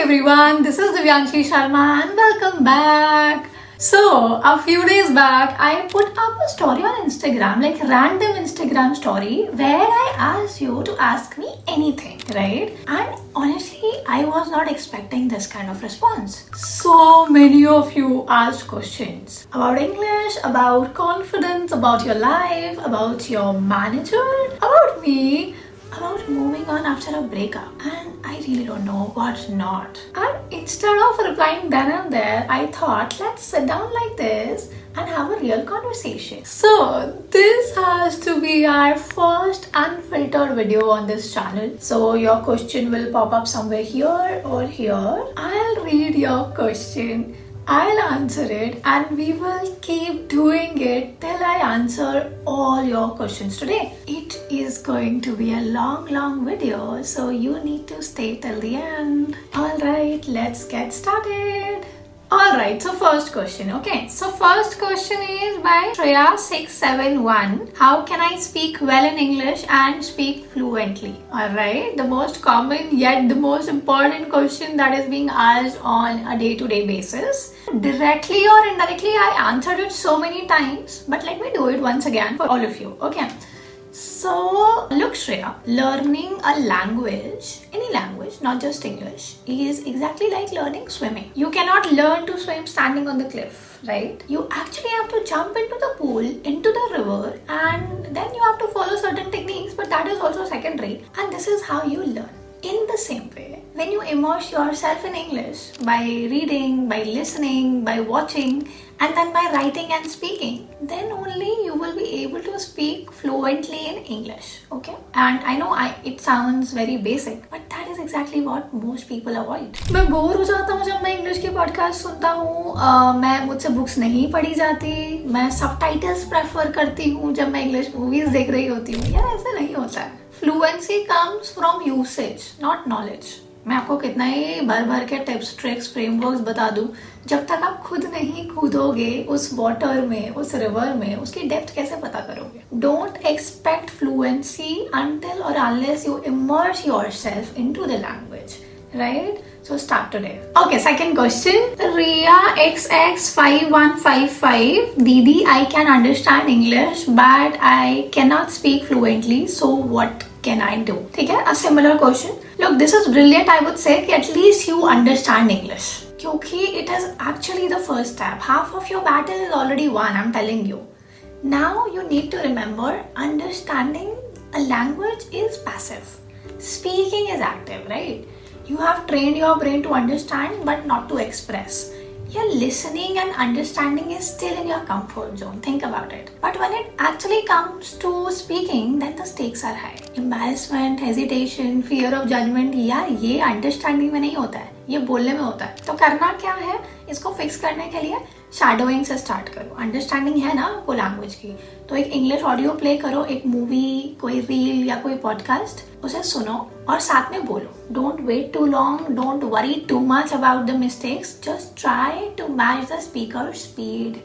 everyone, this is Divyanshi Sharma and welcome back. So, a few days back, I put up a story on Instagram, like random Instagram story, where I asked you to ask me anything, right? And honestly, I was not expecting this kind of response. So many of you asked questions about English, about confidence, about your life, about your manager, about me, about moving on after a breakup, and I really don't know what not. And instead of replying then and there, I thought let's sit down like this and have a real conversation. So this has to be our first unfiltered video on this channel. So your question will pop up somewhere here or here. I'll read your question, I'll answer it, and we will keep doing it till I answer all your questions today. It is going to be a long video, so you need to stay till the end. Alright, let's get started. Alright, so first question, okay. So first question is by Shreya671. How can I speak well in English and speak fluently? Alright, the most common yet the most important question that is being asked on a day-to-day basis. Directly or indirectly, I answered it so many times, but let me do it once again for all of you, okay. So, look Shreya, learning a language, any language, not just English, is exactly like learning swimming. You cannot learn to swim standing on the cliff, right? You actually have to jump into the pool, into the river, and then you have to follow certain techniques, but that is also secondary. And this is how you learn. In the same way, when you immerse yourself in English by reading, by listening, by watching, and then by writing and speaking, then only you will be able to speak fluently in English, okay? And I know it sounds very basic, but that is exactly what most people avoid. मैं bore हो जाता हूँ जब मैं English के podcast सुनता हूँ, मैं मुझसे बुक्स नहीं पढ़ी जाती, मैं सबटाइटल्स प्रेफर करती हूँ जब मैं इंग्लिश मूवीज देख रही होती हूँ. यार ऐसा नहीं होता है. Fluency comes from usage, not knowledge. मैं आपको कितना ही भर के टिप्स, ट्रिक्स, फ्रेमवर्क्स बता दूं, जब तक आप खुद नहीं कूदोगे उस वाटर में, उस रिवर में, उसकी डेप्थ कैसे पता करोगे? Don't expect fluency until or unless you immerse yourself into the language, right? So start today. Okay, second question. Ria XX5155. Didi, I can understand English, but I cannot speak fluently. So what can I do? ठीक है, a similar question. Look, this is brilliant. I would say कि at least you understand English. क्योंकि it is actually the first step. Half of your battle is already won. I'm telling you. Now you need to remember, understanding a language is passive. Speaking is active, right? You have trained your brain to understand but not to express. Your listening and understanding is still in your comfort zone. Think about it. But when it actually comes to speaking, then the stakes are high. Embarrassment, hesitation, fear of judgment, यार ये understanding में नहीं होता है, ये बोलने में होता है. तो करना क्या है? इसको फिक्स करने के लिए शैडोइंग से स्टार्ट करो. अंडरस्टैंडिंग है ना आपको लैंग्वेज की, तो एक इंग्लिश ऑडियो प्ले करो, एक मूवी, कोई रील या कोई पॉडकास्ट, उसे सुनो और साथ में बोलो. Don't wait too long, don't worry too much about the mistakes, just try to match the speaker speed,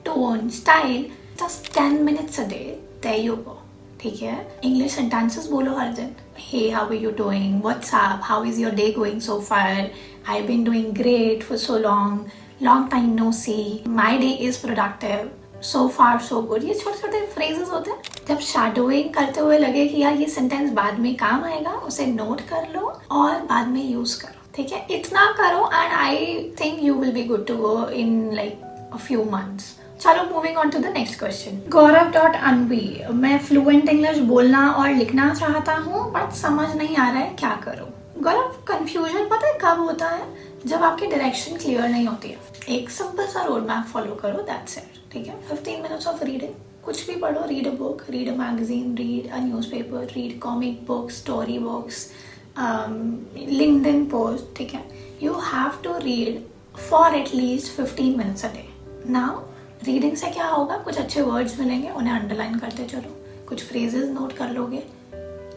tone, style. Just 10 minutes a day, there you go. ठीक है, इंग्लिश सेंटेंसेस बोलो हर दिन. Hey, how are you doing? What's up? How is your day going so far? I've been doing great for so long. Long time no see. My day is productive. So far so good. ये छोटे छोटे phrases होते हैं. जब shadowing करते हुए लगे कि यार ये sentence बाद में काम आएगा, उसे note कर लो और बाद में use करो. ठीक है, इतना करो and I think you will be good to go in like a few months. चलो moving on to the next question. गौरव.अनवी, मैं फ्लुएंट इंग्लिश बोलना और लिखना चाहता हूँ बट समझ नहीं आ रहा है, क्या करूँ? गौरव, कंफ्यूजन पता है कब होता है? जब आपकी डायरेक्शन क्लियर नहीं होती है. एक सिंपल सा रोड मैप फॉलो करो, दैट्स इट. ठीक है, 15 minutes ऑफ रीडिंग, कुछ भी पढ़ो. Read a book, read a magazine, read a newspaper, read comic books, story books, LinkedIn post. ठीक है, you have to read for at least 15 minutes a day. Now reading से क्या होगा? कुछ अच्छे वर्ड्स मिलेंगे, उन्हें अंडरलाइन करते चलो, कुछ फ्रेजेस नोट कर लोगे.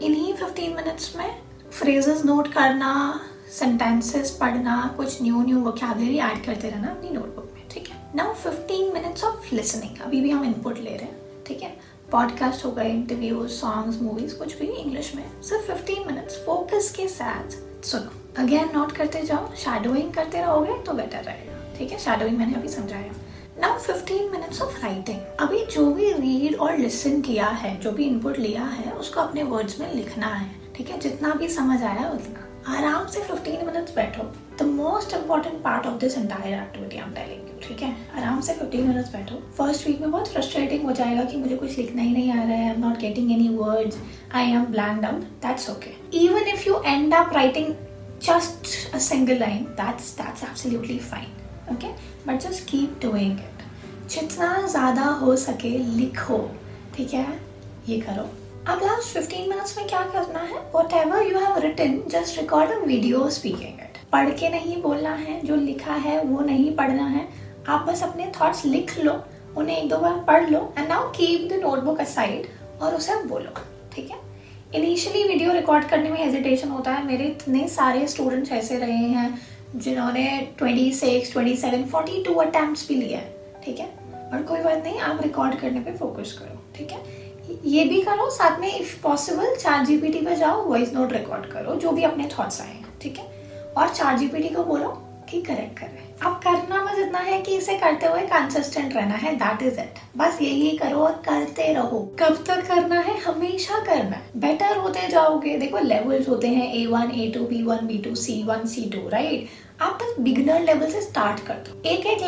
इन्हीं 15 minutes में फ्रेजेस नोट करना, सेंटेंसेस पढ़ना, कुछ न्यू वोकैबुलरी ऐड करते रहना अपनी नोटबुक में. ठीक है, नाउ 15 minutes ऑफ लिसनिंग. अभी भी हम इनपुट ले रहे हैं. ठीक है, पॉडकास्ट हो गए, इंटरव्यूज, सॉन्ग्स, मूवीज, कुछ भी इंग्लिश में. सिर्फ 15 minutes फोकस के साथ सुनो. अगेन नोट करते जाओ, शैडोइंग करते रहोगे तो बेटर रहेगा, ठीक है। शैडोइंग मैंने अभी समझाया। Now 15 minutes of writing. अभी जो भी रीड और लिसन किया है, जो भी इनपुट लिया है, उसको अपने वर्ड्स में लिखना है, ठीक है। जितना भी समझ आया उतना आराम से 15 मिनट्स बैठो। The most important part of this entire activity I am telling you, ठीक है। आराम से 15 मिनट्स बैठो। फर्स्ट वीक में बहुत फ्रस्ट्रेटिंग हो जाएगा कि मुझे कुछ लिखना ही नहीं आ रहा है, I am not getting any words, I am blanked out, that's okay. Even if you and up writing just a single line, that's absolutely fine, okay, but just keep doing it. जितना ज़्यादा हो सके लिखो, ठीक है, ये करो। अब लास्ट 15 मिनट्स में क्या करना है, whatever you have written, just record a video speaking it. पढ़ के नहीं बोलना है, जो लिखा है वो नहीं पढ़ना है, आप बस अपने थॉट्स लिख लो, उन्हें एक दो बार पढ़ लो, and now keep the notebook aside और उसे बोलो, ठीक है। इनिशियली वीडियो रिकॉर्ड करने में हेजिटेशन होता है। मेरे इतने सारे स्टूडेंट्स ऐसे रहे हैं जिन्होंने 26, 27, 42 अटेम्प्ट्स भी लिया है, ठीक है। और कोई बात नहीं, आप रिकॉर्ड करने पे फोकस करो, ठीक है। ये भी करो, साथ में इफ पॉसिबल ChatGPT पे जाओ, वॉइस नोट रिकॉर्ड करो, जो भी अपने थॉट्स आए हैं, ठीक है। और ChatGPT को बोलो कि करेक्ट करे। अब करना बस इतना है कि इसे करते हुए कंसिस्टेंट रहना है, दैट इज इट। बस यही करो और करते रहो। कब तक करना है? हमेशा करना है। बेटर होते जाओगे। देखो लेवल्स होते हैं A1, A2, B1, B2, C1, C2, right. आप बस बिगिनर लेवल से स्टार्ट कर दो, एक एक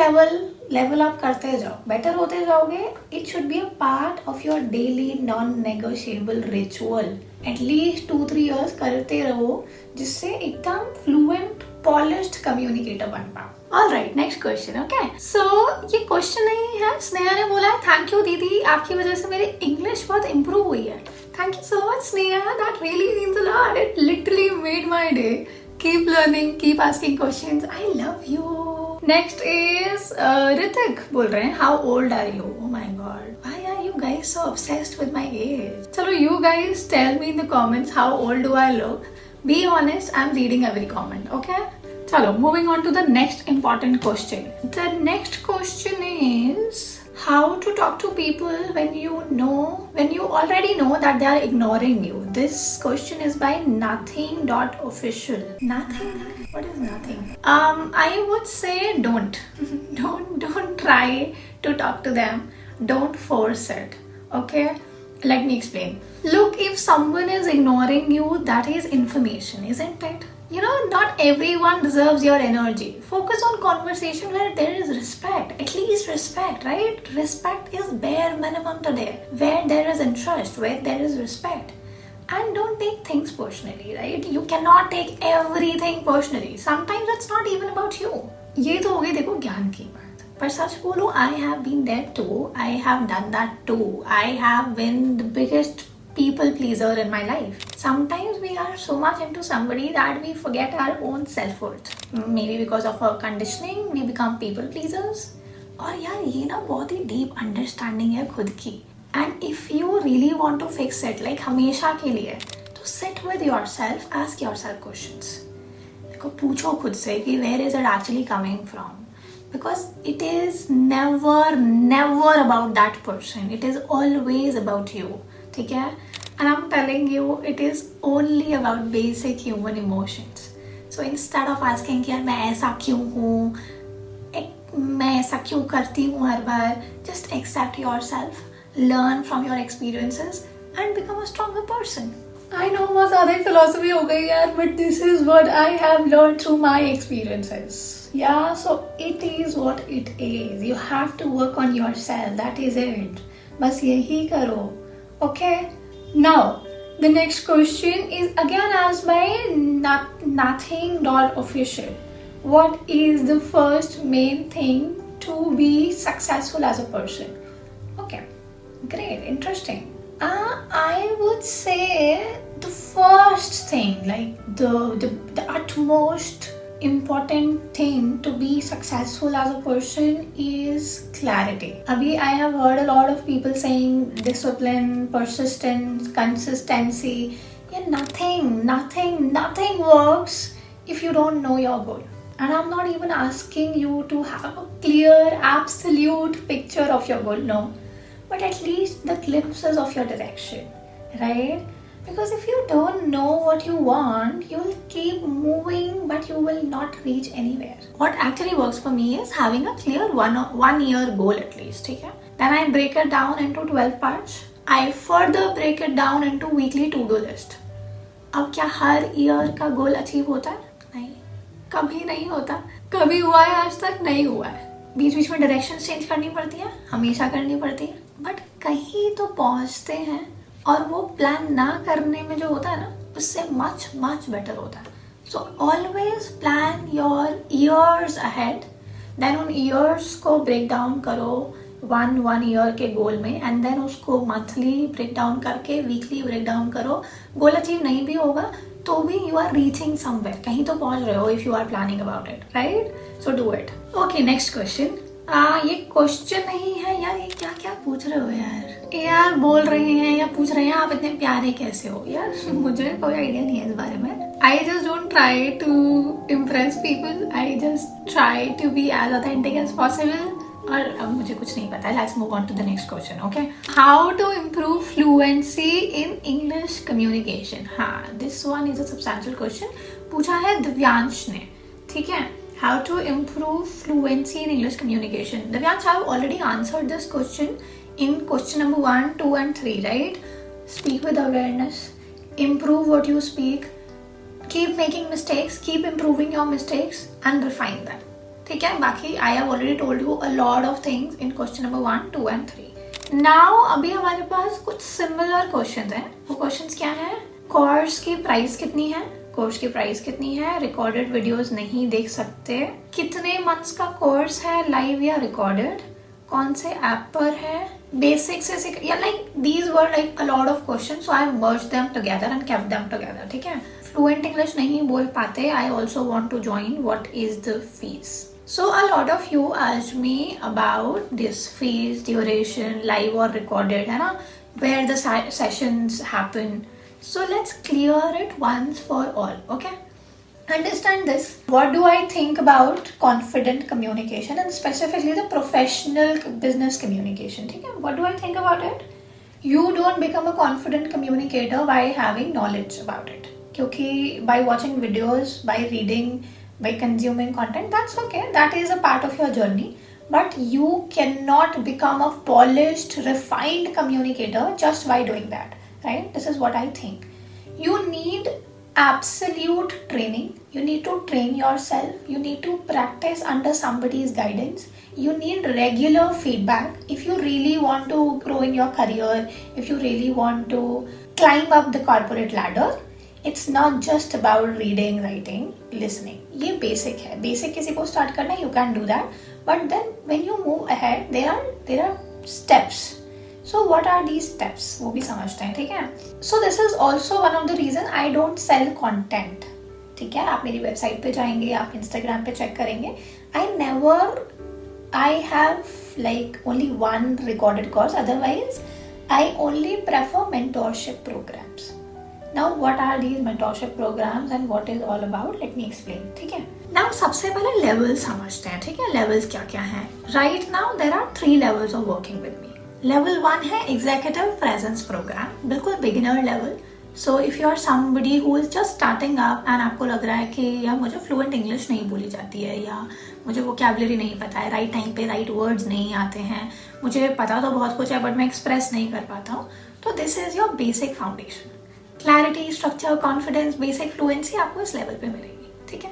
लेवल आप करते जाओ, बेटर होते जाओगे। It should be a part of your daily non negotiable ritual. At least 2-3 years करते रहो, जिससे एकदम फ्लुएंट पॉलिश्ड कम्युनिकेटर बन पाओ। Alright, next question, okay. So ये क्वेश्चन नहीं है, स्नेहा ने बोला है थैंक यू दीदी, आपकी वजह से मेरी इंग्लिश बहुत इंप्रूव हुई है। Thank you so much Sneha, that really means a lot, it literally made my day. Keep learning, keep asking questions, I love you. Next is Hrithik बोल रहे हैं how old are you? Oh my God, why are you guys so obsessed with my age? चलो you guys tell me in the comments how old do I look. Be honest, I'm reading every comment, okay? Chalo, moving on to the next important question. The next question is how to talk to people when you already know that they are ignoring you. This question is by nothing.official. Nothing? What is nothing? I would say don't. don't try to talk to them. Don't force it, okay? Let me explain. Look, if someone is ignoring you, that is information, isn't it? You know, not everyone deserves your energy. Focus on conversation where there is respect. At least respect, right? Respect is bare minimum today. Where there is interest, where there is respect. And don't take things personally, right? You cannot take everything personally. Sometimes it's not even about you. ये तो हो गई देखो ज्ञान की बात। पर सच बोलो, I have been there too. I have done that too. I have been the biggest people pleaser in my life. Sometimes we are so much into somebody that we forget our own self-worth. Maybe because of our conditioning, we become people pleasers. और यार ये ना बहुत ही deep understanding है खुद की. And if you really want to fix it, like हमेशा के लिए, तो sit with yourself, ask yourself questions. देखो पूछो खुद से कि where is it actually coming from? Because it is never about that person. It is always about you, ठीक है? And I'm telling you, it is only about basic human emotions. So instead of asking कि यार मैं ऐसा क्यों हूँ, मैं ऐसा क्यों करती हूँ हर बार, just accept yourself, learn from your experiences and become a stronger person. I know बहुत ज़्यादा philosophy हो गई यार, but this is what I have learned through my experiences. Yeah, so it is what it is. You have to work on yourself. That is it. बस यही करो. Okay? Now, the next question is again asked by nothing.official. What is the first main thing to be successful as a person? Okay. Great. Interesting. I would say the first thing, like the utmost important thing to be successful as a person is clarity. Abhi I have heard a lot of people saying discipline, persistence, consistency. Yeah, nothing works if you don't know your goal. And I'm not even asking you to have a clear, absolute picture of your goal, no. But at least the glimpses of your direction, right? Because if you don't know what you want, you'll keep moving but you will not reach anywhere. What actually works for me is having a clear one year goal at least, ठीक है? Then I break it down into 12 parts. I further break it down into weekly to-do list. अब क्या हर year का goal achieve होता है? नहीं, कभी नहीं होता. कभी हुआ है आज तक? नहीं हुआ है. बीच बीच में डायरेक्शन चेंज करनी पड़ती है, हमेशा करनी पड़ती है, बट कहीं तो पहुंचते हैं. और वो प्लान ना करने में जो होता है ना, उससे मच मच बेटर होता है. So always plan your years ahead, then उन ईयर्स को ब्रेक डाउन करो वन ईयर के गोल में, एंड देन उसको मंथली ब्रेक डाउन करके वीकली ब्रेक डाउन करो. गोल अचीव नहीं भी होगा तो भी यू आर रीचिंग समवेयर, कहीं तो पहुंच रहे हो if you are planning about it, right? So do it. Okay, next question. ये क्वेश्चन नहीं है यार, ये क्या क्या पूछ रहे हो यार बोल रहे हैं या पूछ रहे हैं आप इतने प्यारे कैसे हो यार. मुझे कोई आइडिया नहीं है इस बारे में. I just don't try to impress people, I just try to be as authentic as possible. और अब मुझे कुछ नहीं पता है. Let's move on to the next question. Okay, how to improve fluency in English communication. हाँ, this one is a substantial question. पूछा है दिव्यांश ने, ठीक है. How to improve fluency in English communication. Divyansh, I have already answered this question in question number 1, 2 and 3, right? Speak with awareness. Improve what you speak. Keep making mistakes. Keep improving your mistakes and refine them. ठीक है? बाकी I have already told you a lot of things in question number 1, 2 and 3. Now अभी हमारे पास कुछ similar questions हैं. वो questions क्या हैं? कोर्स की प्राइस कितनी है? कोर्स की प्राइस कितनी है? रिकॉर्डेड वीडियोस नहीं देख सकते. कितने मंथ्स का कोर्स है, लाइव या रिकॉर्डेड? कौन से ऐप पर है? बेसिक से या like these were like a lot of question, so I have merged them together and kept them together. ठीक है. फ्लुएंट इंग्लिश नहीं बोल पाते. I also want to join. What is the fees? So a lot of you asked me about this fees, duration, live or recorded, है ना? Where the sessions happen. So let's clear it once for all, okay? Understand this. What do I think about confident communication and specifically the professional business communication? ठीक है? What do I think about it? You don't become a confident communicator by having knowledge about it. क्योंकि by watching videos, by reading, by consuming content, that's okay. That is a part of your journey. But you cannot become a polished, refined communicator just by doing that. Right? This is what I think. You need absolute training. You need to train yourself. You need to practice under somebody's guidance. You need regular feedback. If you really want to grow in your career, if you really want to climb up the corporate ladder, it's not just about reading, writing, listening. ये basic है. Basic किसी को start करना, you can do that. But then when you move ahead, there are steps. So what are these steps? वो भी समझते हैं, ठीक है? So this is also one of the reason I don't sell content. ठीक है? आप मेरी वेबसाइट पे जाएंगे, आप इंस्टाग्राम पे चेक करेंगे. I have like only one recorded course. Otherwise, I only prefer mentorship programs. Now what are these mentorship programs and what is all about? Let me explain. ठीक है? Now सबसे पहले levels समझते हैं, ठीक है? Levels क्या क्या हैं? Right now there are 3 levels of working with me. Level 1 है Executive Presence Program, बिल्कुल beginner level. So if you are somebody who is just starting up and आपको लग रहा है कि यार मुझे fluent English नहीं बोली जाती है, या मुझे vocabulary नहीं पता है, right time पे right words नहीं आते हैं, मुझे पता तो बहुत कुछ है but मैं express नहीं कर पाता हूँ, तो this is your basic foundation. Clarity, structure, confidence, basic fluency आपको इस level पे मिलेगी, ठीक है?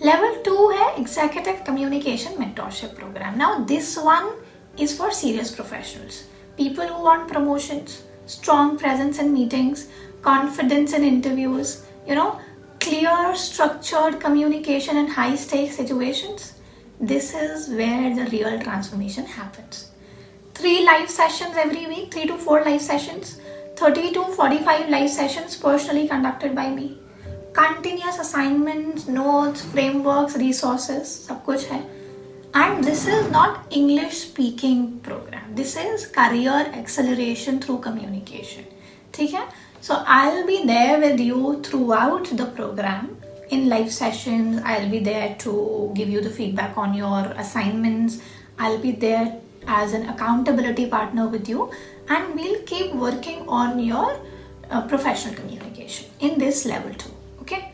Level 2 है Executive Communication Mentorship Program. Now this one is for serious professionals. People who want promotions, strong presence in meetings, confidence in interviews, clear, structured communication in high stakes situations. This is where the real transformation happens. 3 live sessions every week, 3 to 4 live sessions. 30 to 45 live sessions personally conducted by me. Continuous assignments, notes, frameworks, resources, सब कुछ है. And this is not English speaking program. This is career acceleration through communication. ठीक है? So I'll be there with you throughout the program. In live sessions, I'll be there to give you the feedback on your assignments. I'll be there as an accountability partner with you. And we'll keep working on your professional communication in this level 2. Okay.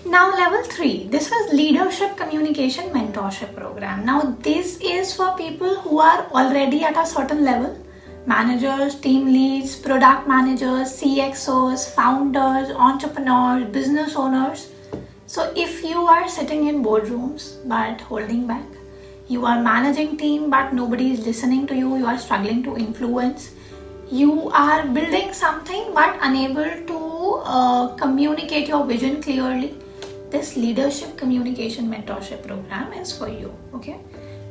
Now level 3, this is leadership communication mentorship program. Now this is for people who are already at a certain level. Managers, team leads, product managers, CXOs, founders, entrepreneurs, business owners. So if you are sitting in boardrooms but holding back, you are managing team but nobody is listening to you, you are struggling to influence, you are building something but unable to communicate your vision clearly, this leadership communication mentorship program is for you. Okay,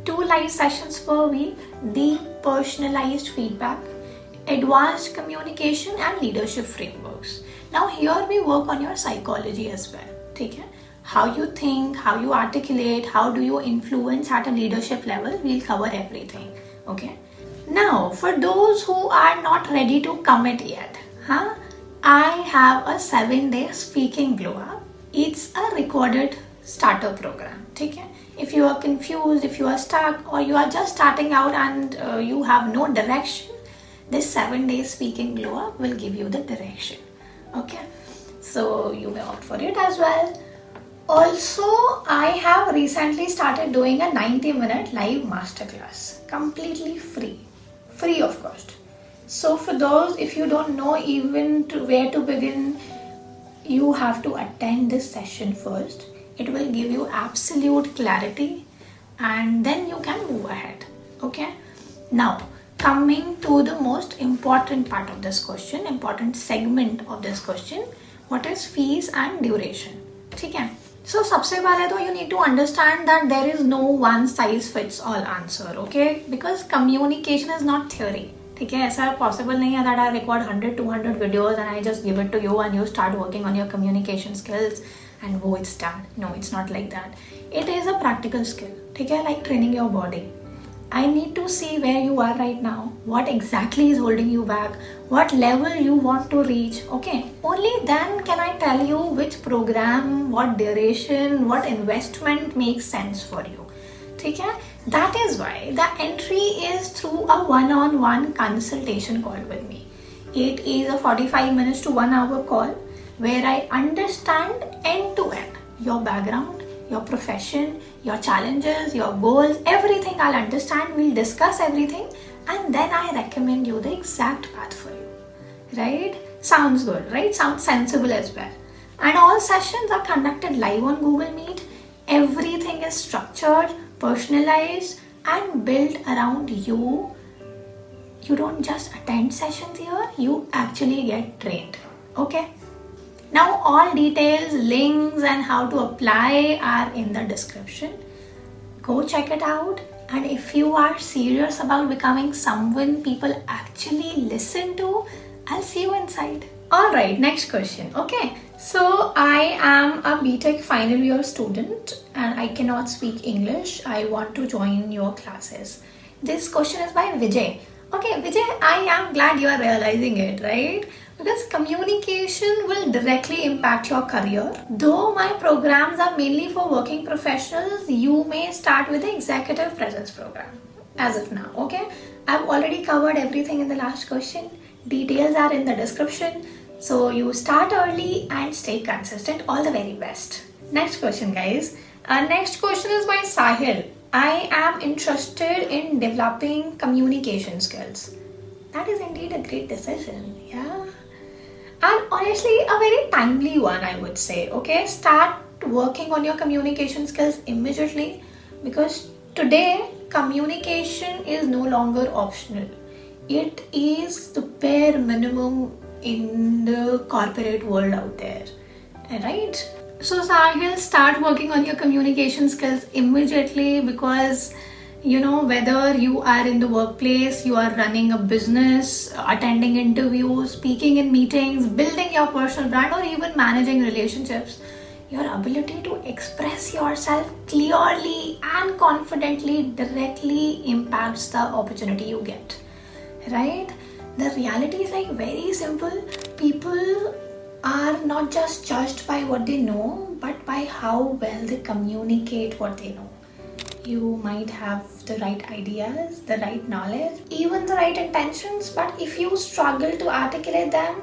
2 live sessions per week, deep personalized feedback, advanced communication and leadership frameworks. Now here we work on your psychology as well. Okay? How you think, how you articulate, how do you influence at a leadership level, we'll cover everything. Okay. Now for those who are not ready to commit yet, I have a 7-day speaking glow up. It's a recorded starter program. Okay? If you are confused, if you are stuck, or you are just starting out and you have no direction, this 7-day speaking glow up will give you the direction. Okay, so you may opt for it as well. Also, I have recently started doing a 90-minute live masterclass, completely free of cost. So for those, if you don't know even where to begin, you have to attend this session first. It will give you absolute clarity and then you can move ahead. Okay. Now, coming to the most important part of this question, important segment of this question, what is fees and duration? Okay. So, सबसे पहले तो you need to understand that there is no one size fits all answer. Okay. Because communication is not theory. ठीक है, ऐसा possible नहीं है that I record 100-200 videos and I just give it to you and you start working on your communication skills and oh, it's done. No, it's not like that. It is a practical skill. ठीक है, like training your body. I need to see where you are right now, what exactly is holding you back, what level you want to reach. Okay, only then can I tell you which program, what duration, what investment makes sense for you. ठीक है, that is why the entry is through a one-on-one consultation call with me. It is a 45 minutes to 1 hour call where I understand end to end your background, your profession, your challenges, your goals, everything I'll understand. We'll discuss everything and then I recommend you the exact path for you. Right? Sounds good, right? Sounds sensible as well. And all sessions are conducted live on Google Meet. Everything is structured, personalized and built around you. You don't just attend sessions here, you actually get trained. Okay? Now all details, links and how to apply are in the description. Go check it out, and if you are serious about becoming someone people actually listen to, I'll see you inside. Alright, next question. Okay, so I am a BTech final year student and I cannot speak English. I want to join your classes. This question is by Vijay. Okay, Vijay, I am glad you are realizing it, right? Because communication will directly impact your career. Though my programs are mainly for working professionals, you may start with the executive presence program as of now. Okay, I've already covered everything in the last question. Details are in the description. So you start early and stay consistent. All the very best. Next question, guys. Next question is by Sahil. I am interested in developing communication skills. That is indeed a great decision. Yeah. And honestly, a very timely one, I would say. Okay, start working on your communication skills immediately because today communication is no longer optional. It is the bare minimum in the corporate world out there, right? So Sahil, start working on your communication skills immediately because whether you are in the workplace, you are running a business, attending interviews, speaking in meetings, building your personal brand or even managing relationships, your ability to express yourself clearly and confidently directly impacts the opportunity you get, right? The reality is like very simple. People are not just judged by what they know, but by how well they communicate what they know. You might have the right ideas, the right knowledge, even the right intentions, but if you struggle to articulate them,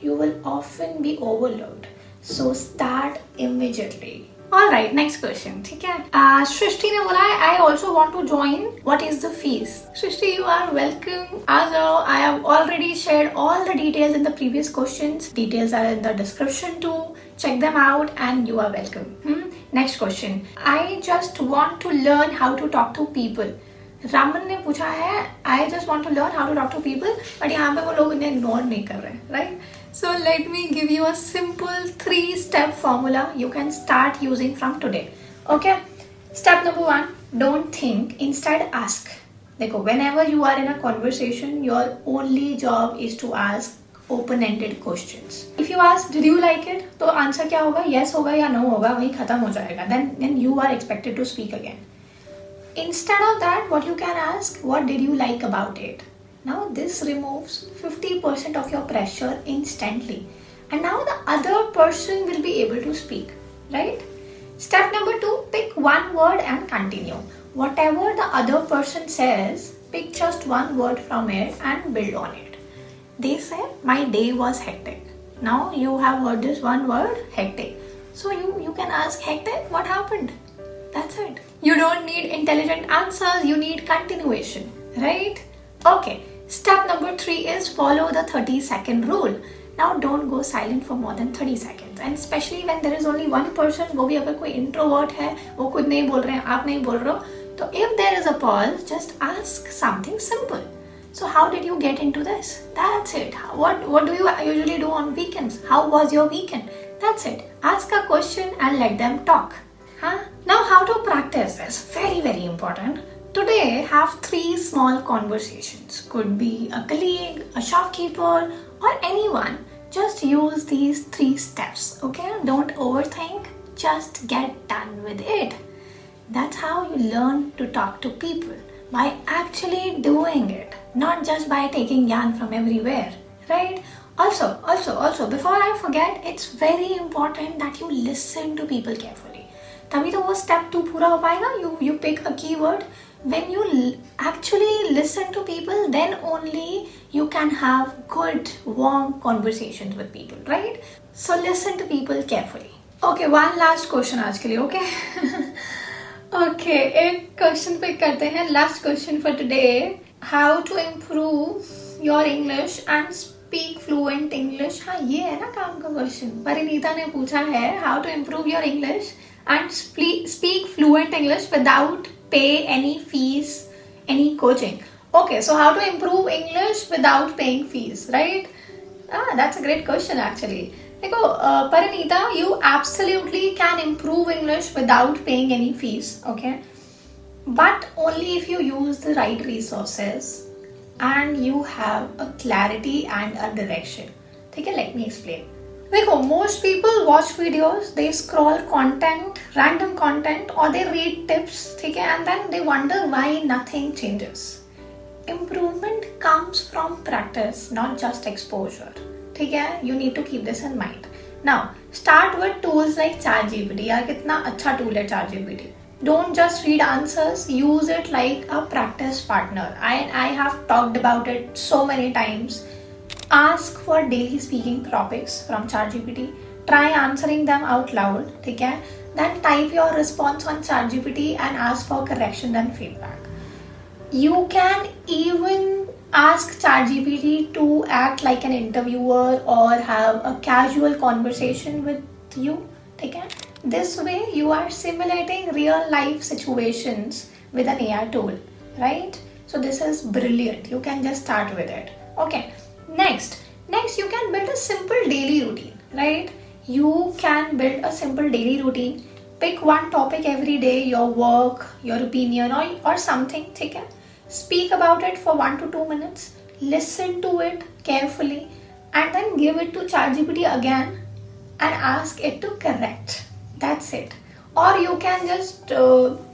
you will often be overlooked. So start immediately. Alright, next question. ठीक है? सृष्टि ने बोला है I also want to join. What is the fees? Srishti, you are welcome. आ जाओ. I have already shared all the details in the previous questions. Details are in the description too. Check them out and you are welcome. Next question. I just want to learn how to talk to people. Raman ने पूछा है I just want to learn how to talk to people, but यहाँ पे वो लोग इन्हें ignore नहीं कर रहे, right? So let me give you a simple 3-step formula you can start using from today. Okay? Step number 1, don't think, instead ask. देखो, whenever you are in a conversation, your only job is to ask open-ended questions. If you ask, did you like it? तो answer क्या होगा? Yes होगा या no होगा, वही खत्म हो जाएगा. Then you are expected to speak again. Instead of that, what you can ask, what did you like about it? Now this removes 50% of your pressure instantly. And now the other person will be able to speak, right? Step number 2, pick one word and continue. Whatever the other person says, pick just one word from it and build on it. They say, my day was hectic. Now you have heard this one word, hectic. So you can ask, hectic, what happened? That's it. You don't need intelligent answers, you need continuation, right? Okay, step number 3 is follow the 30-second rule. Now don't go silent for more than 30 seconds. And especially when there is only one person, वो भी अगर कोई introvert है, वो खुद नहीं बोल रहे हैं, आप नहीं बोल रहे हो, तो if there is a pause, just ask something simple. So how did you get into this? That's it. What do you usually do on weekends? How was your weekend? That's it. Ask a question and let them talk. Now how to practice this? Very, very important. Today have 3 small conversations. Could be a colleague, a shopkeeper or anyone. Just use these 3 steps, okay? Don't overthink. Just get done with it. That's how you learn to talk to people. By actually doing it. Not just by taking yarn from everywhere. Right? Also, before I forget, it's very important that you listen to people carefully. तभी तो वो step 2 पूरा हो पाएगा. You pick a keyword. When you actually listen to people, then only you can have good, warm conversations with people, right? So listen to people carefully. Okay, one last question आज के लिए, okay? Okay, एक question pick करते हैं. Last question for today. How to improve your English and speak fluent English? हाँ, ये है ना काम का question. परिनीता ने पूछा है how to improve your English and speak fluent English without pay any fees, any coaching. Okay, so how to improve English without paying fees, right? That's a great question actually. देखो, Parinita, you absolutely can improve English without paying any fees, okay? But only if you use the right resources and you have a clarity and a direction. Okay, let me explain. देखो, most people watch videos, they scroll content, random content, or they read tips, ठीक है, and then they wonder why nothing changes. Improvement comes from practice, not just exposure. ठीक है, you need to keep this in mind. Now, start with tools like ChatGPT. यार कितना अच्छा tool है ChatGPT. Don't just read answers, use it like a practice partner. I have talked about it so many times. Ask for daily speaking topics from ChatGPT. Try answering them out loud, ठीक है? Then type your response on ChatGPT and ask for correction and feedback. You can even ask ChatGPT to act like an interviewer or have a casual conversation with you, ठीक है? This way you are simulating real life situations with an AI tool, right? So this is brilliant. You can just start with it. Okay. Next you can build a simple daily routine, right? You can build a simple daily routine. Pick one topic every day, your work, your opinion or something, ठीक है? Speak about it for 1 to 2 minutes. Listen to it carefully and then give it to ChatGPT again and ask it to correct. That's it. Or you can just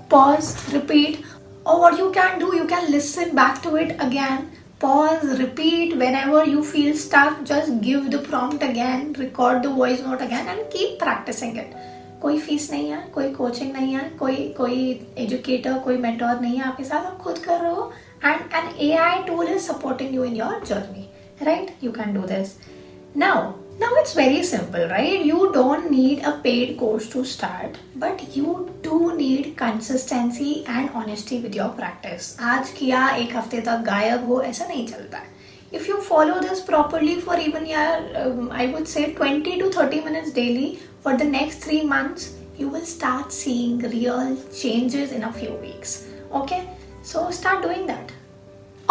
pause, repeat, or what you can do, you can listen back to it again. Pause, repeat. Whenever you feel stuck, just give the prompt again, record the voice note again and keep practicing it. कोई fees नहीं है, कोई coaching नहीं है, कोई educator, कोई mentor नहीं है आपके साथ, आप खुद कर रहे हो and an AI tool is supporting you in your journey, right? You can do this. Now it's very simple, right? You don't need a paid course to start, but you do need consistency and honesty with your practice. आज किया एक हफ्ते तक गायब हो ऐसा नहीं चलता है. If you follow this properly for even I would say 20 to 30 minutes daily for the next 3 months, you will start seeing real changes in a few weeks. Okay, so start doing that.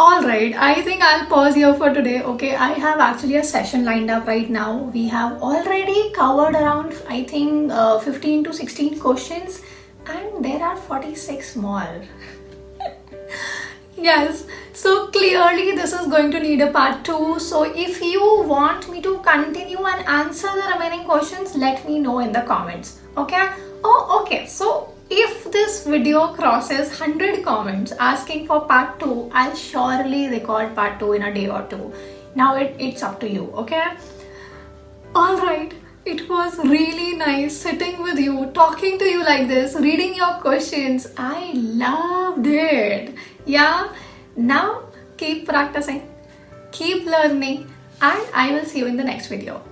Alright, I think I'll pause here for today. Okay, I have actually a session lined up right now. We have already covered around, I think, 15 to 16 questions, and there are 46 more. Yes, so clearly this is going to need a part 2. So if you want me to continue and answer the remaining questions, let me know in the comments. Okay? Oh, okay. So if this video crosses 100 comments asking for part 2, I'll surely record part 2 in a day or two. Now it's up to you. Okay? Alright. It was really nice sitting with you, talking to you like this, reading your questions. I loved it. Yeah, now keep practicing, keep learning, and I will see you in the next video.